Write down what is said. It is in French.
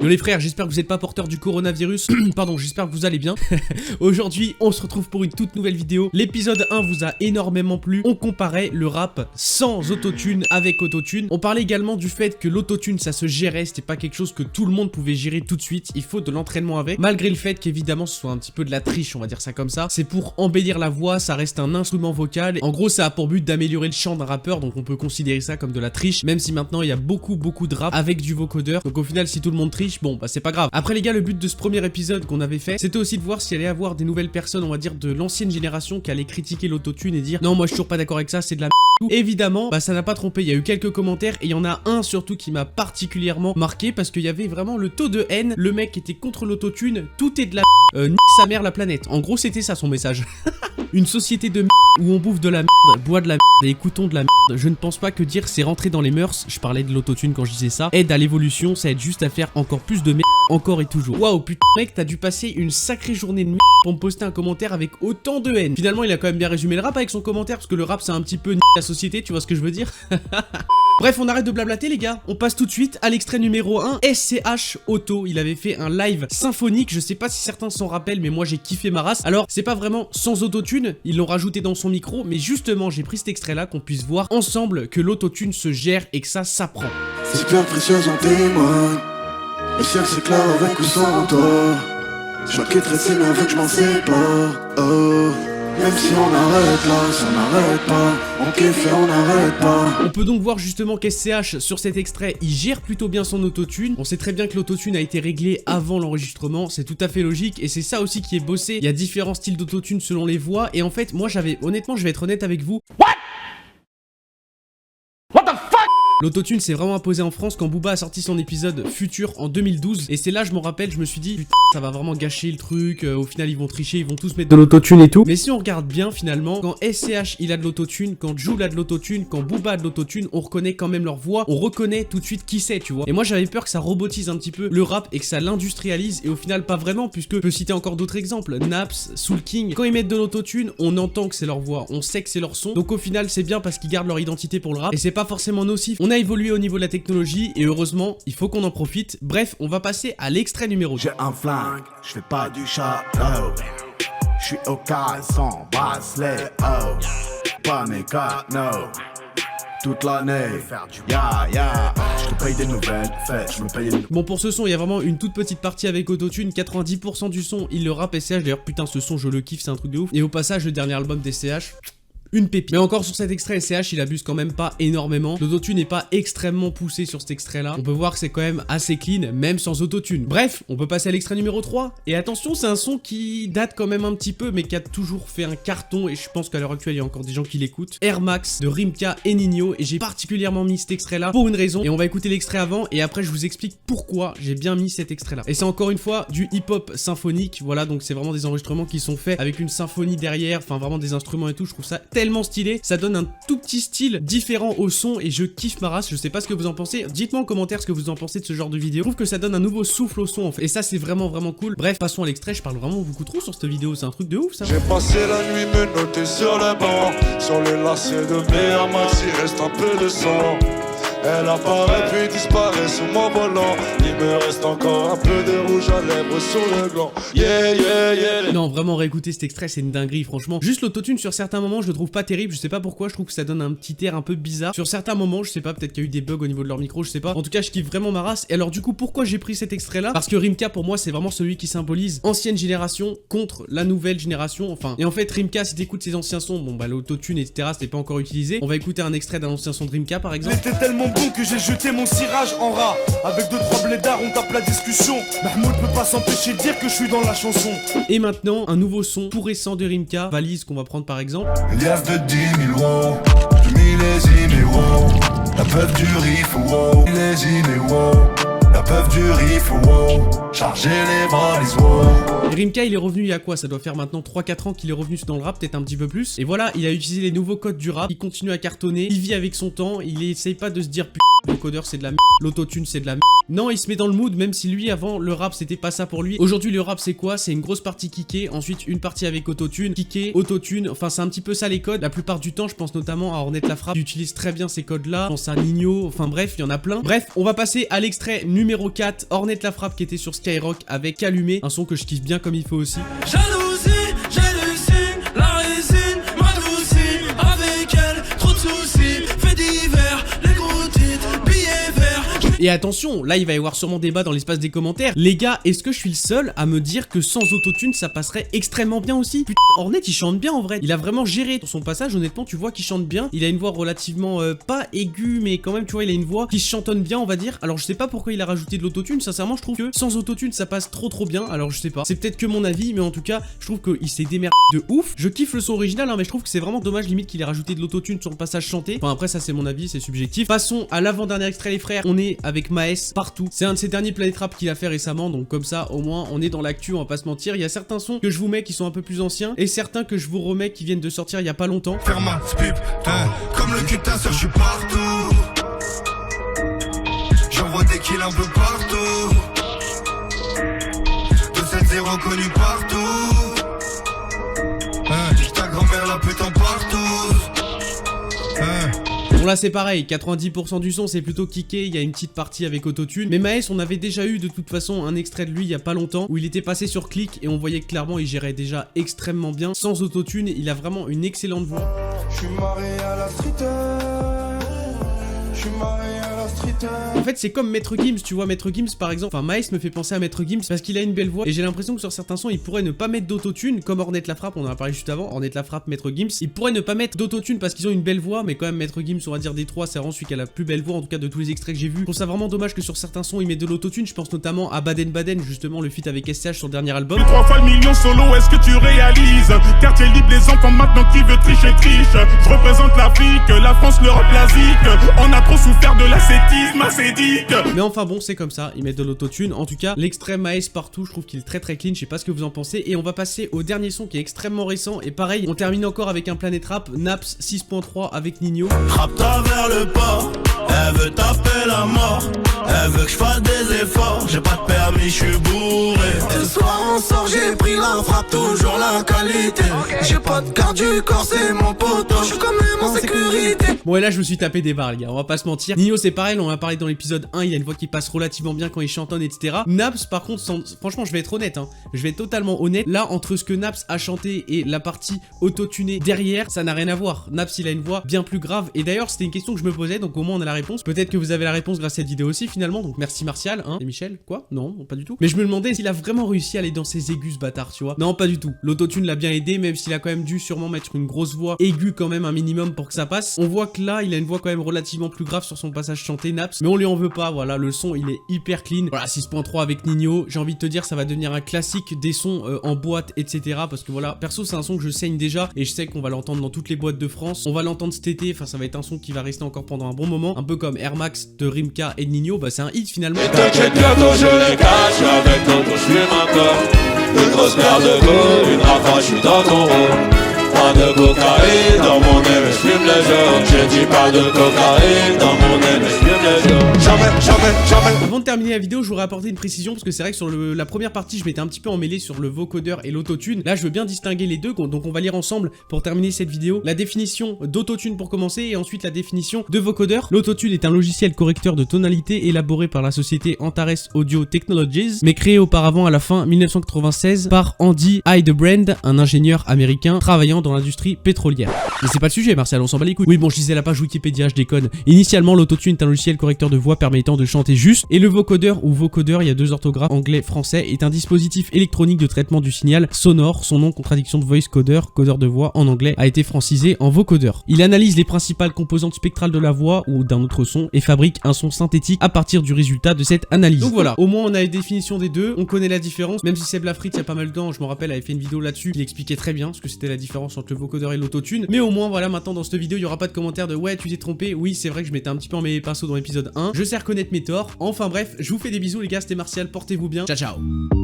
Yo les frères, j'espère que vous n'êtes pas porteur du coronavirus. Pardon, j'espère que vous allez bien. Aujourd'hui, on se retrouve pour une toute nouvelle vidéo. L'épisode 1 vous a énormément plu. On comparait le rap sans autotune avec autotune. On parlait également du fait que l'autotune, ça se gérait. C'était pas quelque chose que tout le monde pouvait gérer tout de suite. Il faut de l'entraînement avec. Malgré le fait qu'évidemment, ce soit un petit peu de la triche, on va dire ça comme ça. C'est pour embellir la voix, ça reste un instrument vocal. En gros, ça a pour but d'améliorer le chant d'un rappeur. Donc on peut considérer ça comme de la triche. Même si maintenant, il y a beaucoup de rap avec du vocodeur. Donc au final, si tout le monde triche, bon bah c'est pas grave. Après les gars, le but de ce premier épisode qu'on avait fait, c'était aussi de voir s'il allait y avoir des nouvelles personnes, on va dire de l'ancienne génération, qui allaient critiquer l'autotune et dire non moi je suis toujours pas d'accord avec ça, c'est de la merde. Évidemment, bah ça n'a pas trompé, il y a eu quelques commentaires et il y en a un surtout qui m'a particulièrement marqué parce qu'il y avait vraiment le taux de haine, le mec était contre l'autotune, tout est de la merde, nique sa mère la planète. En gros c'était ça son message. Une société de merde où on bouffe de la merde, boit de la merde et écoutons de la merde. Je ne pense pas que dire c'est rentrer dans les mœurs, je parlais de l'autotune quand je disais ça, aide à l'évolution, ça aide juste à faire encore plus de merde, encore et toujours. Waouh putain mec, t'as dû passer une sacrée journée de merde pour me poster un commentaire avec autant de haine. Finalement il a quand même bien résumé le rap avec son commentaire parce que le rap c'est un petit peu la société, tu vois ce que je veux dire. Bref, on arrête de blablater les gars, on passe tout de suite à l'extrait numéro 1, SCH Auto. Il avait fait un live symphonique, je sais pas si certains s'en rappellent mais moi j'ai kiffé ma race. Alors c'est pas vraiment sans autotune, ils l'ont rajouté dans son micro, mais justement j'ai pris cet extrait là qu'on puisse voir ensemble que l'autotune se gère et que ça s'apprend. Ces pierres précieuses en témoignent, le ciel s'éclaire avec ou sans toi. Je quitterai ces mains, que je m'en sépare. Oh. Même si on arrête là, ça n'arrête pas. On kiffe et on n'arrête pas. On peut donc voir justement qu'SCH sur cet extrait, il gère plutôt bien son autotune. On sait très bien que l'autotune a été réglé avant l'enregistrement, c'est tout à fait logique et c'est ça aussi qui est bossé. Il y a différents styles d'autotune selon les voix et en fait, moi honnêtement, je vais être honnête avec vous. L'autotune s'est vraiment imposé en France quand Booba a sorti son épisode Futur en 2012 et c'est là je m'en rappelle, je me suis dit putain ça va vraiment gâcher le truc, au final ils vont tricher, ils vont tous mettre de l'autotune et tout. Mais si on regarde bien finalement, quand SCH il a de l'autotune, quand Jul a de l'autotune, quand Booba a de l'autotune, on reconnaît quand même leur voix, on reconnaît tout de suite qui c'est tu vois. Et moi j'avais peur que ça robotise un petit peu le rap et que ça l'industrialise et au final pas vraiment puisque je peux citer encore d'autres exemples, Naps, Soul King, quand ils mettent de l'autotune on entend que c'est leur voix, on sait que c'est leur son, donc au final c'est bien parce qu'ils gardent leur identité pour le rap et c'est pas forcément nocif. On a évolué au niveau de la technologie et heureusement il faut qu'on en profite. Bref, on va passer à l'extrait numéro 2. J'ai un flingue, je fais pas du château. Je suis au cas sans bracelet, oh. Pas mes canaux. Toute l'année, je te paye des nouvelles, je me paye une... Bon pour ce son il y a vraiment une toute petite partie avec autotune, 90% du son il le rappe SCH, d'ailleurs putain ce son je le kiffe, c'est un truc de ouf. Et au passage le dernier album d'SCH, une pépite. Mais encore sur cet extrait, SCH il abuse quand même pas énormément. L'autotune n'est pas extrêmement poussé sur cet extrait là. On peut voir que c'est quand même assez clean, même sans autotune. Bref, on peut passer à l'extrait numéro 3. Et attention, c'est un son qui date quand même un petit peu, mais qui a toujours fait un carton. Et je pense qu'à l'heure actuelle, il y a encore des gens qui l'écoutent. Air Max de Rimka et Nino. Et j'ai particulièrement mis cet extrait là pour une raison. Et on va écouter l'extrait avant. Et après, je vous explique pourquoi j'ai bien mis cet extrait là. Et c'est encore une fois du hip-hop symphonique. Voilà, donc c'est vraiment des enregistrements qui sont faits avec une symphonie derrière. Enfin, vraiment des instruments et tout. Je trouve ça tellement stylé, ça donne un tout petit style différent au son et je kiffe ma race. Je sais pas ce que vous en pensez, dites-moi en commentaire ce que vous en pensez de ce genre de vidéo. Je trouve que ça donne un nouveau souffle au son en fait et ça c'est vraiment cool. Bref, passons à l'extrait, je parle vraiment beaucoup trop sur cette vidéo, c'est un truc de ouf ça. J'ai passé la nuit me noter sur le banc, sur les lacets de mes Air Max, il reste un peu de sang. Elle apparaît puis disparaît sous mon volant. Il me reste encore un peu de rouge à lèvres sur le gland. Yeah. Non vraiment réécouter cet extrait c'est une dinguerie franchement. Juste l'autotune sur certains moments je le trouve pas terrible, je sais pas pourquoi, je trouve que ça donne un petit air un peu bizarre. Sur certains moments je sais pas, peut-être qu'il y a eu des bugs au niveau de leur micro, je sais pas. En tout cas je kiffe vraiment ma race. Et alors du coup pourquoi j'ai pris cet extrait là? Parce que Rimka pour moi c'est vraiment celui qui symbolise ancienne génération contre la nouvelle génération. Enfin et en fait Rimka si t'écoutes ses anciens sons, bon bah l'autotune etc c'était pas encore utilisé. On va écouter un extrait d'un ancien son de Rimka par exemple. C'était tellement bon que j'ai jeté mon cirage en rat. Avec 2-3 blédards on tape la discussion. Mahmoud peut pas s'empêcher de dire que je suis dans la chanson. Et maintenant un nouveau son tout récent de Rimka, Valise qu'on va prendre par exemple. Liasse de 10 000 euros, du millésime et wow. La peuf du riff, wow. Millésime et wow. La peuf du riff, wow. Chargez les valises, wow. Rimka il est revenu il y a quoi? Ça doit faire maintenant 3-4 ans qu'il est revenu dans le rap, peut-être un petit peu plus. Et voilà, il a utilisé les nouveaux codes du rap, il continue à cartonner, il vit avec son temps, il essaye pas de se dire putain le codeur c'est de la merde, l'autotune c'est de la merde. Non, il se met dans le mood, même si lui avant le rap c'était pas ça pour lui. Aujourd'hui le rap c'est quoi? C'est une grosse partie kické, ensuite une partie avec autotune, kické, autotune, enfin c'est un petit peu ça les codes. La plupart du temps je pense notamment à Ornette La Frappe, qui utilise très bien ces codes là, je pense à Nino, enfin bref il y en a plein. Bref, on va passer à l'extrait numéro numéro 4, Ornette la Frappe qui était sur Skyrock avec Allumé, un son que je kiffe bien comme il faut aussi. Jalousie, j'hallucine, la résine m'adoucit. Avec elle, trop de soucis, fait divers, les gros titres, billets verts. Et attention, là il va y avoir sûrement débat dans l'espace des commentaires. Les gars, est-ce que je suis le seul à me dire que sans autotune ça passerait extrêmement bien aussi? Putain, Ornette il chante bien en vrai. Il a vraiment géré sur son passage, honnêtement tu vois qu'il chante bien. Il a une voix relativement pas aiguë, mais quand même tu vois il a une voix qui se chantonne bien on va dire. Alors je sais pas pourquoi il a rajouté de l'autotune, sincèrement je trouve que sans autotune ça passe trop bien. Alors je sais pas, c'est peut-être que mon avis, mais en tout cas je trouve qu'il s'est démerdé de ouf. Je kiffe le son original hein, mais je trouve que c'est vraiment dommage limite qu'il ait rajouté de l'autotune sur le passage chanté. Enfin après ça c'est mon avis, c'est subjectif. Passons à l'avant-dernier extrait les frères, on est avec Maes partout. C'est un de ses derniers Planet Rap qu'il a fait récemment, donc comme ça au moins on est dans l'actu, on va pas se mentir. Il y a certains sons que je vous mets qui sont un peu plus anciens et certains que je vous remets qui viennent de sortir il y a pas longtemps. Faire ma spip, comme le cul de ta soeur, je suis partout. J'envoie des kills un peu partout. 2-7-0 connu partout. Ta grand-mère la putain partout. Bon là c'est pareil, 90% du son c'est plutôt kické, il y a une petite partie avec autotune. Mais Maes on avait déjà eu de toute façon un extrait de lui il y a pas longtemps où il était passé sur clic et on voyait que clairement il gérait déjà extrêmement bien. Sans autotune, il a vraiment une excellente voix. Je suis marié à la street. Je suis marié à la street. En fait c'est comme Maître Gims, tu vois Maître Gims par exemple. Enfin Maes me fait penser à Maître Gims parce qu'il a une belle voix et j'ai l'impression que sur certains sons il pourrait ne pas mettre d'autotune comme Ornette la Frappe, on en a parlé juste avant. Ornette la Frappe, Maître Gims, il pourrait ne pas mettre d'autotune parce qu'ils ont une belle voix, mais quand même Maître Gims on va dire des trois c'est vraiment celui qui a la plus belle voix en tout cas de tous les extraits que j'ai vus. Je trouve ça vraiment dommage que sur certains sons il met de l'autotune. Je pense notamment à Baden Baden justement, le feat avec SCH sur le dernier album. 3 fois le million solo, est-ce que tu réalises? Quartier libre, les enfants maintenant qui veut tricher triche. Je représente l'Afrique, la France, l'Europe, l'Asique. On a trop souffert de l'ascétisme ascédique. Mais enfin bon c'est comme ça, ils mettent de l'autotune. En tout cas l'extrait Maes partout, je trouve qu'il est très clean, je sais pas ce que vous en pensez. Et on va passer au dernier son qui est extrêmement récent. Et pareil, on termine encore avec un Planet Rap, Naps 6.3 avec Nino. Frappe-toi vers le port, elle veut taper la mort. Elle veut que je fasse des efforts, j'ai pas de permis, je suis bourré. Ce soir on sort, j'ai pris la frappe, toujours la qualité. J'ai pas de garde du corps, c'est mon poteau, je suis quand même en sécurité. Bon et là je me suis tapé des barres les gars, on va pas se mentir. Nino c'est pareil, on en a parlé dans l'épisode 1, il a une voix qui passe relativement bien quand il chantonne etc. Naps par contre, franchement je vais être honnête hein, je vais être totalement honnête. Là entre ce que Naps a chanté et la partie autotunée derrière, ça n'a rien à voir. Naps il a une voix bien plus grave et d'ailleurs c'était une question que je me posais, donc au moins on a la réponse. Peut-être que vous avez la réponse grâce à cette vidéo aussi finalement, donc merci Martial hein. Et Michel, quoi? Non, pas du tout. Mais je me demandais s'il a vraiment réussi à aller dans ses aigus ce bâtard tu vois. Non pas du tout, l'autotune l'a bien aidé, même s'il a quand même dû sûrement mettre une grosse voix aiguë quand même un minimum pour que ça passe. On voit que là il a une voix quand même relativement plus grave sur son passage chanté Naps, mais on lui en veut pas, voilà, le son il est hyper clean. Voilà 6.3 avec Nino, j'ai envie de te dire ça va devenir un classique des sons en boîte etc. Parce que voilà, perso c'est un son que je saigne déjà et je sais qu'on va l'entendre dans toutes les boîtes de France. On va l'entendre cet été, enfin ça va être un son qui va rester encore pendant un bon moment, un peu comme Air Max de Rimka et de Nino, bah c'est un hit finalement. Et t'inquiète bientôt je les cache, avec Toto je suis maintenant. Une grosse paire de go, une rafale, je suis dans ton rôle. Pas de cocaïne dans mon nez, mais je fume les jours. J'ai dit pas de cocaïne dans mon nez, mais je fume les jours. Jamais. Avant de terminer la vidéo, je voudrais apporter une précision parce que c'est vrai que sur la première partie, je m'étais un petit peu emmêlé sur le vocodeur et l'autotune. Là, je veux bien distinguer les deux, donc on va lire ensemble pour terminer cette vidéo. La définition d'autotune pour commencer et ensuite la définition de vocodeur. L'autotune est un logiciel correcteur de tonalité élaboré par la société Antares Audio Technologies, mais créé auparavant à la fin 1996 par Andy Heidebrand, un ingénieur américain travaillant dans l'industrie pétrolière. Mais c'est pas le sujet, Martial, on s'en bat les couilles. Oui, bon, je disais la page Wikipédia, je déconne. Initialement, l'autotune est un logiciel correcteur de voix permettant de chanter juste, et le vocodeur ou vocodeur, il y a deux orthographes anglais-français, est un dispositif électronique de traitement du signal sonore. Son nom, contradiction de voice coder, codeur de voix en anglais, a été francisé en vocodeur. Il analyse les principales composantes spectrales de la voix ou d'un autre son et fabrique un son synthétique à partir du résultat de cette analyse. Donc voilà, au moins on a une définition des deux, on connaît la différence, même si Seb Lafrite il y a pas mal de temps, je me rappelle, avait fait une vidéo là-dessus, il expliquait très bien ce que c'était la différence entre le vocodeur et l'autotune. Mais au moins voilà, maintenant dans cette vidéo, il y aura pas de commentaire de ouais, tu t'es trompé. Oui, c'est vrai que je m'étais un petit peu emmêlé les pinceaux dans l'épisode 1. Je sais reconnaître mes torts. Enfin bref, je vous fais des bisous les gars, c'était Martial, portez-vous bien. Ciao ciao.